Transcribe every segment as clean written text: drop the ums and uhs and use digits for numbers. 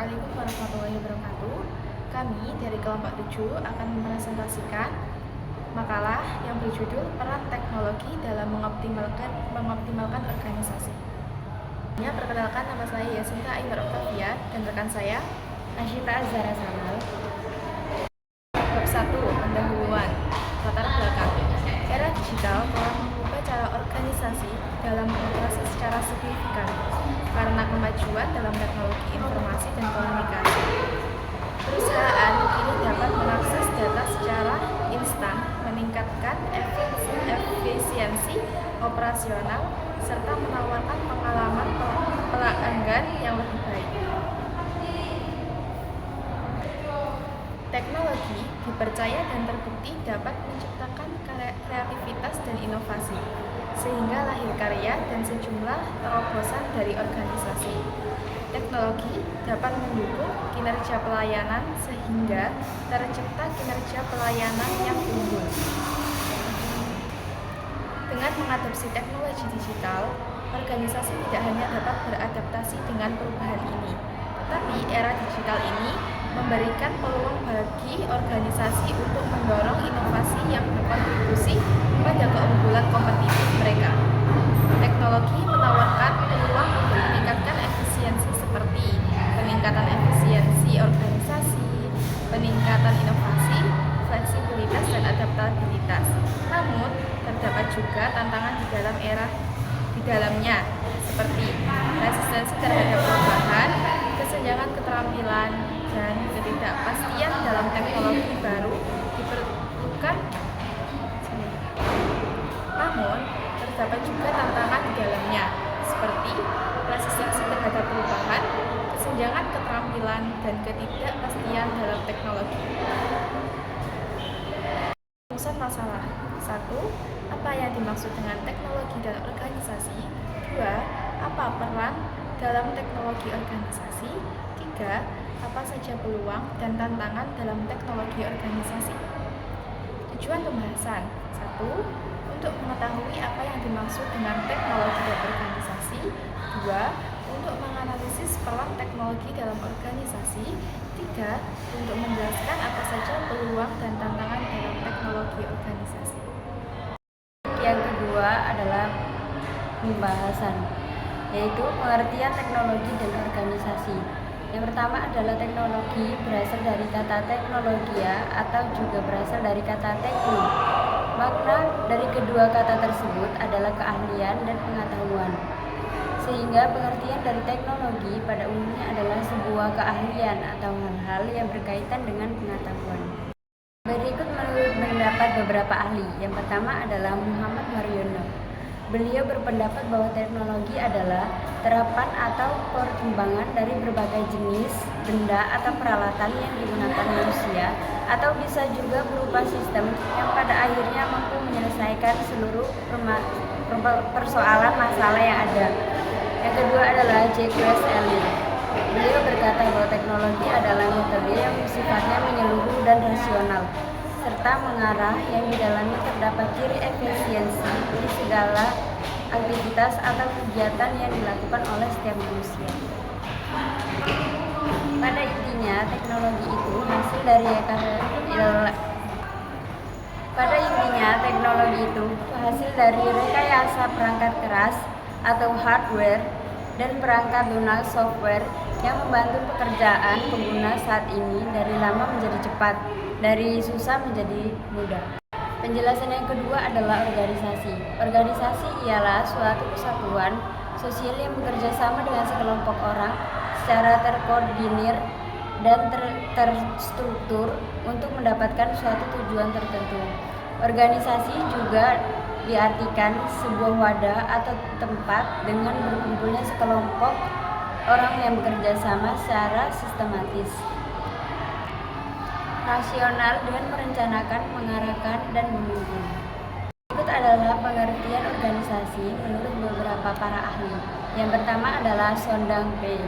Assalamualaikum warahmatullahi wabarakatuh. Kami dari kelompok 7 akan mempresentasikan makalah yang berjudul Peran Teknologi dalam mengoptimalkan organisasi. Perkenalkan, nama saya Yasinta Ainur Octavia dan rekan saya Asyita Azhara Samal. Bab 1. Pendahuluan. Latar belakang. Era digital telah mengubah cara organisasi dalam beroperasi secara signifikan karena kemajuan dalam teknologi informasi dan komunikasi. Perusahaan kini dapat mengakses data secara instan, meningkatkan efisiensi operasional, serta menawarkan pengalaman pelanggan yang lebih baik. Teknologi dipercaya dan terbukti dapat menciptakan kreativitas dan inovasi, sehingga lahir karya dan sejumlah terobosan dari organisasi. Teknologi dapat mendukung kinerja pelayanan sehingga tercipta kinerja pelayanan yang unggul. Dengan mengadopsi teknologi digital, organisasi tidak hanya dapat beradaptasi dengan perubahan ini, tetapi era digital ini memberikan peluang bagi organisasi untuk mendorong inovasi yang berkontribusi pada keunggulan kompetitif mereka. Teknologi menawarkan peluang untuk meningkatkan efisiensi seperti peningkatan efisiensi organisasi, peningkatan inovasi, fleksibilitas, dan adaptabilitas. Namun, terdapat juga tantangan di dalamnya, seperti resistensi terhadap perubahan, kesenjangan keterampilan, dan ketidakpastian dalam teknologi baru diperlukan. Namun, terdapat juga tantangan di dalamnya, seperti resistensi terhadap perubahan, kesenjangan keterampilan, dan ketidakpastian dalam teknologi. Rumusan masalah. 1. Apa yang dimaksud dengan teknologi dan organisasi? 2. Apa peran dalam teknologi organisasi? 3. Apa saja peluang dan tantangan dalam teknologi organisasi? Tujuan pembahasan. 1. Untuk mengetahui apa yang dimaksud dengan teknologi dan organisasi. 2. Untuk menganalisis peran teknologi dalam organisasi. 3. Untuk menjelaskan apa saja peluang dan tantangan dalam teknologi organisasi. Yang kedua adalah pembahasan, yaitu pengertian teknologi dan organisasi. Yang pertama adalah teknologi berasal dari kata teknologia atau juga berasal dari kata tekno. Makna dari kedua kata tersebut adalah keahlian dan pengetahuan. Sehingga pengertian dari teknologi pada umumnya adalah sebuah keahlian atau hal-hal yang berkaitan dengan pengetahuan. Berikut menurut pendapat beberapa ahli. Yang pertama adalah Muhammad Mariono. Beliau berpendapat bahwa teknologi adalah terapan atau perkembangan dari berbagai jenis benda atau peralatan yang digunakan manusia, atau bisa juga berupa sistem yang pada akhirnya mampu menyelesaikan seluruh persoalan masalah yang ada. Yang kedua adalah Jacques Ellul. Beliau berkata bahwa teknologi adalah metode yang sifatnya menyeluruh dan rasional, serta mengarah yang di dalamnya terdapat ciri efisiensi di segala aktivitas atau kegiatan yang dilakukan oleh setiap manusia. Pada intinya, teknologi itu hasil dari rekayasa perangkat keras atau hardware dan perangkat lunak software yang membantu pekerjaan pengguna saat ini dari lama menjadi cepat, dari susah menjadi mudah. Penjelasan yang kedua adalah organisasi. Organisasi ialah suatu kesatuan sosial yang bekerja sama dengan sekelompok orang secara terkoordinir dan terstruktur untuk mendapatkan suatu tujuan tertentu. Organisasi juga diartikan sebuah wadah atau tempat dengan berkumpulnya sekelompok orang yang bekerja sama secara sistematis, rasional dengan merencanakan, mengarahkan, dan memimpin. Berikut adalah pengertian organisasi menurut beberapa para ahli. Yang pertama adalah Sondang P.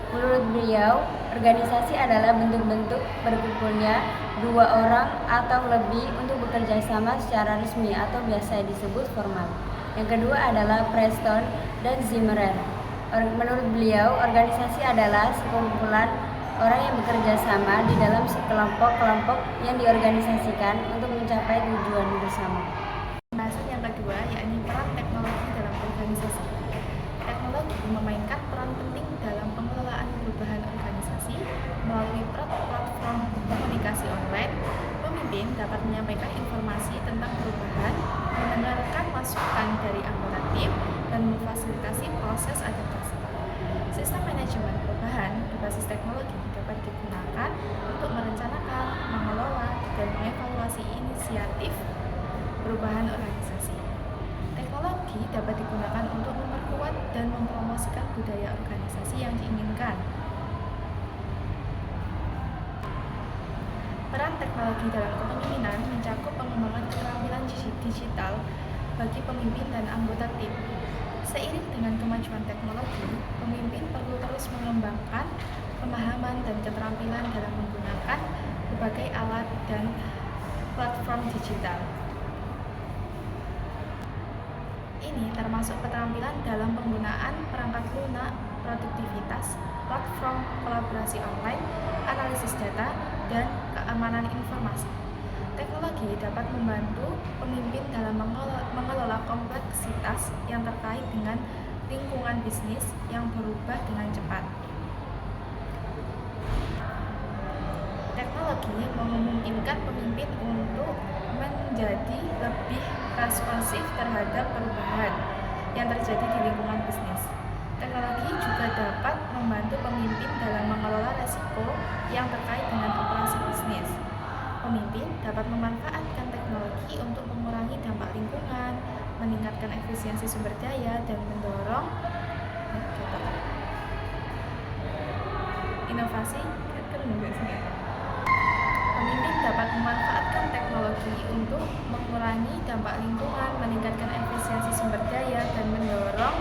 Menurut beliau, organisasi adalah bentuk-bentuk berkumpulnya dua orang atau lebih untuk bekerja sama secara resmi atau biasa disebut formal. Yang kedua adalah Preston dan Zimmerman. Menurut beliau, organisasi adalah sekumpulan orang yang bekerja sama di dalam sekelompok-kelompok yang diorganisasikan untuk mencapai tujuan bersama. Pembahasan yang kedua yakni peran teknologi dalam organisasi. Teknologi memainkan peran penting dalam pengelolaan perubahan organisasi melalui platform komunikasi online. Pemimpin dapat menyampaikan informasi tentang perubahan, mendengarkan masukan dari anggota tim, dan memfasilitasi proses adaptasi. Sistem manajemen perubahan berbasis teknologi dapat digunakan untuk merencanakan, mengelola, dan mengevaluasi inisiatif perubahan organisasi. Teknologi dapat digunakan untuk memperkuat dan mempromosikan budaya organisasi yang diinginkan. Peran teknologi dalam kepemimpinan mencakup pengembangan keterampilan digital bagi pemimpin dan anggota tim. Seiring dengan kemajuan teknologi, pemimpin perlu terus mengembangkan pemahaman dan keterampilan dalam menggunakan berbagai alat dan platform digital. Ini termasuk keterampilan dalam penggunaan perangkat lunak, produktivitas, platform kolaborasi online, analisis data, dan keamanan informasi. Teknologi dapat membantu pemimpin dalam mengelola kompleksitas yang terkait dengan lingkungan bisnis yang berubah dengan cepat. Teknologi memungkinkan pemimpin untuk menjadi lebih responsif terhadap perubahan yang terjadi di lingkungan bisnis. Teknologi juga dapat membantu pemimpin dalam mengelola risiko yang terkait dengan operasi bisnis. Pemimpin dapat memanfaatkan teknologi untuk mengurangi dampak lingkungan, meningkatkan efisiensi sumber daya, dan mendorong inovasi. Pemimpin dapat memanfaatkan teknologi untuk mengurangi dampak lingkungan, meningkatkan efisiensi sumber daya, dan mendorong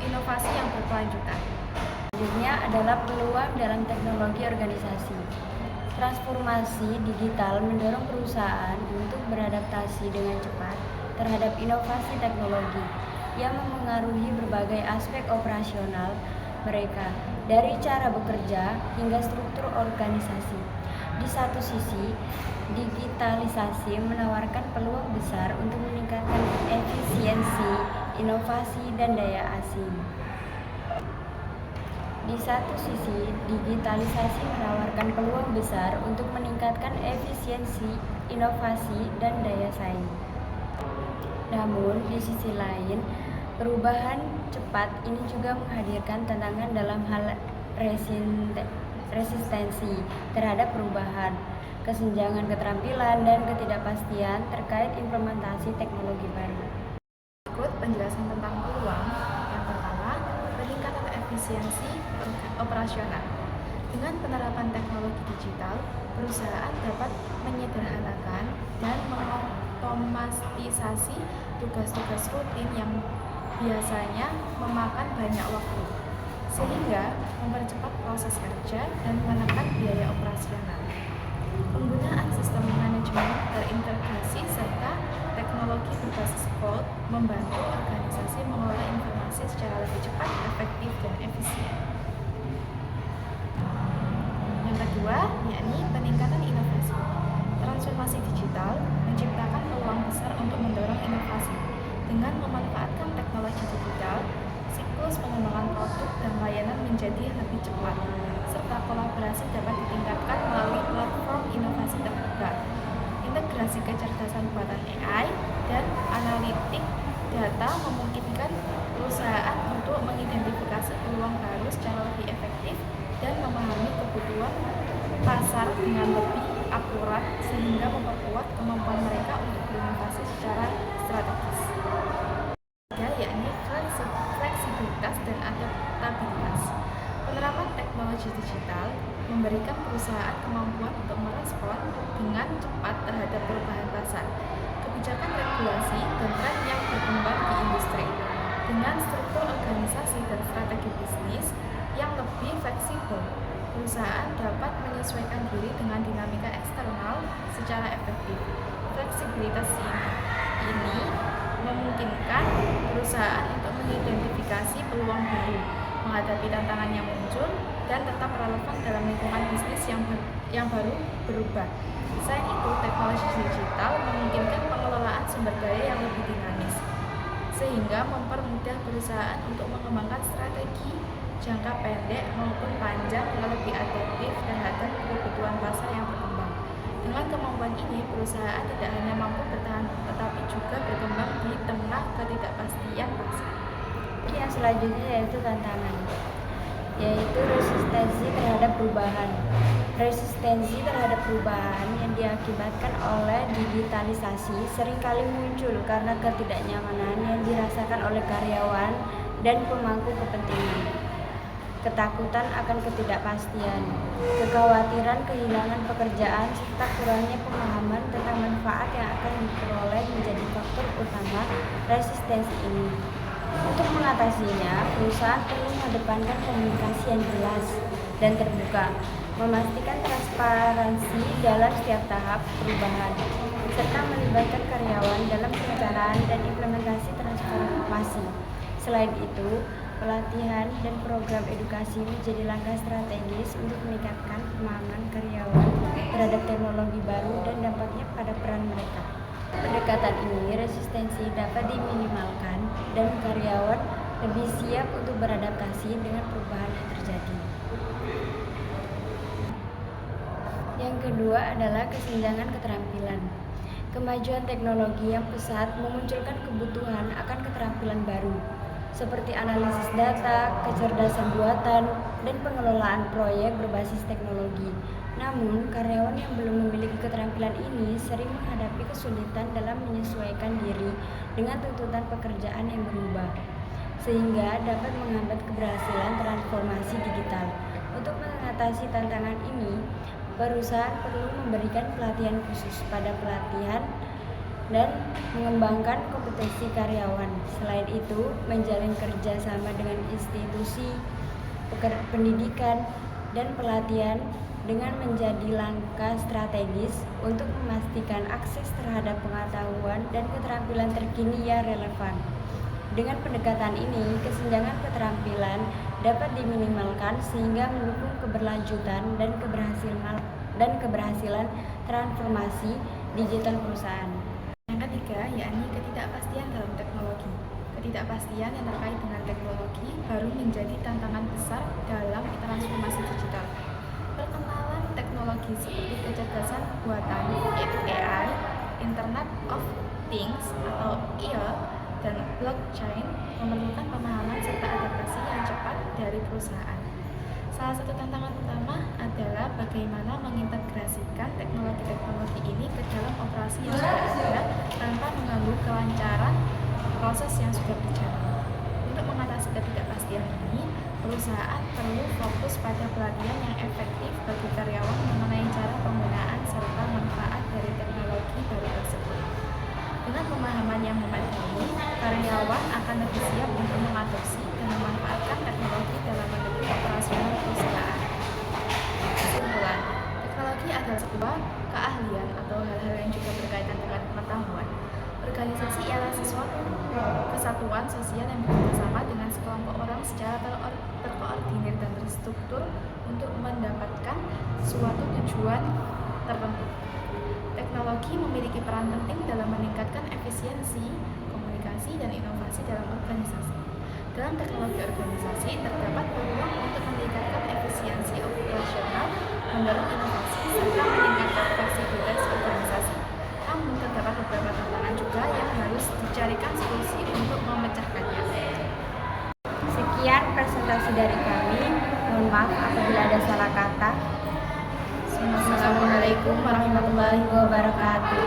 inovasi yang berkelanjutan. Selanjutnya adalah peluang dalam teknologi organisasi. Transformasi digital mendorong perusahaan untuk beradaptasi dengan cepat terhadap inovasi teknologi yang memengaruhi berbagai aspek operasional mereka, dari cara bekerja hingga struktur organisasi. Di satu sisi, digitalisasi menawarkan peluang besar untuk meningkatkan efisiensi, inovasi, dan daya asing. Di satu sisi, digitalisasi menawarkan peluang besar untuk meningkatkan efisiensi, inovasi, dan daya saing. Namun, di sisi lain, perubahan cepat ini juga menghadirkan tantangan dalam hal resistensi terhadap perubahan, kesenjangan keterampilan, dan ketidakpastian terkait implementasi teknologi baru. Berikut penjelasan tentang peluang. Yang pertama, peningkatan efisiensi operasional. Dengan penerapan teknologi digital, perusahaan dapat menyederhanakan dan mengotomatisasi tugas-tugas rutin yang biasanya memakan banyak waktu, sehingga mempercepat proses kerja dan menekan biaya operasional. Penggunaan sistem manajemen terintegrasi serta teknologi berbasis cloud membantu organisasi mengelola informasi secara lebih cepat, efektif, dan efisien. Yang kedua, yakni peningkatan inovasi. Transformasi digital menciptakan peluang besar untuk mendorong inovasi. Dengan memanfaatkan teknologi digital, siklus pengembangan produk dan layanan menjadi lebih cepat, serta kolaborasi dapat ditingkatkan melalui platform inovasi terbuka. Integrasi kecerdasan buatan AI dan analitik data memungkinkan perusahaan untuk mengidentifikasi peluang baru secara lebih efektif dan memahami kebutuhan pasar dengan lebih akurat, sehingga memperkuat kemampuan mereka untuk berinovasi secara strategis. Yakni fleksibilitas dan adaptabilitas. Penerapan teknologi digital memberikan perusahaan kemampuan untuk merespon dengan cepat terhadap perubahan pasar, kebijakan regulasi, dan tren yang berkembang di industri. Dengan struktur organisasi dan strategi bisnis yang lebih fleksibel, perusahaan dapat menyesuaikan diri dengan dinamika eksternal secara efektif. Fleksibilitas ini memungkinkan perusahaan untuk mengidentifikasi peluang baru, menghadapi tantangan yang muncul, dan tetap relevan dalam lingkungan bisnis yang baru berubah. Selain itu, teknologi digital memungkinkan pengelolaan sumber daya yang lebih dinamis, sehingga mempermudah perusahaan untuk mengembangkan strategi jangka pendek maupun panjang yang lebih adaptif terhadap kebutuhan pasar yang berkembang. Dengan kemampuan ini, perusahaan tidak hanya mampu bertahan, tetapi juga berkembang di tengah ketidakpastian pasar. Yang selanjutnya yaitu tantangan, yaitu resistensi terhadap perubahan. Resistensi terhadap perubahan yang diakibatkan oleh digitalisasi seringkali muncul karena ketidaknyamanan yang dirasakan oleh karyawan dan pemangku kepentingan, ketakutan akan ketidakpastian, kekhawatiran kehilangan pekerjaan, serta kurangnya pemahaman tentang manfaat yang akan diperoleh menjadi faktor utama resistensi ini. Untuk mengatasinya, perusahaan perlu mengedepankan komunikasi yang jelas dan terbuka, memastikan transparansi dalam setiap tahap perubahan, serta melibatkan karyawan dalam perencanaan dan implementasi transformasi. Selain itu, pelatihan dan program edukasi menjadi langkah strategis untuk meningkatkan pemahaman karyawan terhadap teknologi baru dan dampaknya pada peran mereka. Pendekatan ini resistensi dapat diminimalkan dan karyawan lebih siap untuk beradaptasi dengan perubahan yang terjadi. Yang kedua adalah kesenjangan keterampilan. Kemajuan teknologi yang pesat memunculkan kebutuhan akan keterampilan baru, seperti analisis data, kecerdasan buatan, dan pengelolaan proyek berbasis teknologi. Namun, karyawan yang belum memiliki keterampilan ini sering menghadapi kesulitan dalam menyesuaikan diri dengan tuntutan pekerjaan yang berubah, sehingga dapat menghambat keberhasilan transformasi digital. Untuk mengatasi tantangan ini, perusahaan perlu memberikan pelatihan khusus pada pelatihan dan mengembangkan kompetensi karyawan. Selain itu, menjalin kerjasama dengan institusi pendidikan dan pelatihan dengan menjadi langkah strategis untuk memastikan akses terhadap pengetahuan dan keterampilan terkini yang relevan. Dengan pendekatan ini, kesenjangan keterampilan dapat diminimalkan sehingga mendukung keberlanjutan dan keberhasilan transformasi digital perusahaan. Yang ketiga, yakni ketidakpastian dalam teknologi. Ketidakpastian yang terkait dengan teknologi baru menjadi tantangan besar dalam transformasi digital. Perkenalan teknologi seperti kecerdasan buatan (AI), Internet of Things atau IoT, dan blockchain memerlukan pemahaman serta adaptasi yang cepat dari perusahaan. Salah satu tantangan utama adalah bagaimana mengintegrasikan teknologi-teknologi ini ke dalam operasi yang sudah ada tanpa mengganggu kelancaran proses yang sudah berjalan. Untuk mengatasi ketidakpastian ini, perusahaan perlu fokus pada pelatihan yang efektif bagi karyawan mengenai cara penggunaan serta manfaat dari teknologi baru tersebut. Dengan pemahaman yang memadai, karyawan akan lebih siap untuk mengadopsi dan memanfaatkan teknologi dalam mendukung operasional perusahaan. Kesimpulan, teknologi adalah sebuah keahlian atau hal-hal yang juga berkaitan dengan pengetahuan. Organisasi ialah sesuatu kesatuan sosial yang bekerjasama dengan sekelompok orang secara terkoordinir dan terstruktur untuk mendapatkan suatu tujuan tertentu. Teknologi memiliki peran penting dalam meningkatkan efisiensi, komunikasi, dan inovasi dalam organisasi. Dalam teknologi organisasi, terdapat peluang untuk meningkatkan efisiensi operasional, mendorong inovasi, serta meningkatkan fleksibilitas organisasi. Namun, terdapat beberapa tantangan juga yang harus dicarikan solusi untuk memecahkannya. Sekian presentasi dari kami. Mohon maaf apabila ada salah kata. Assalamualaikum warahmatullahi wabarakatuh.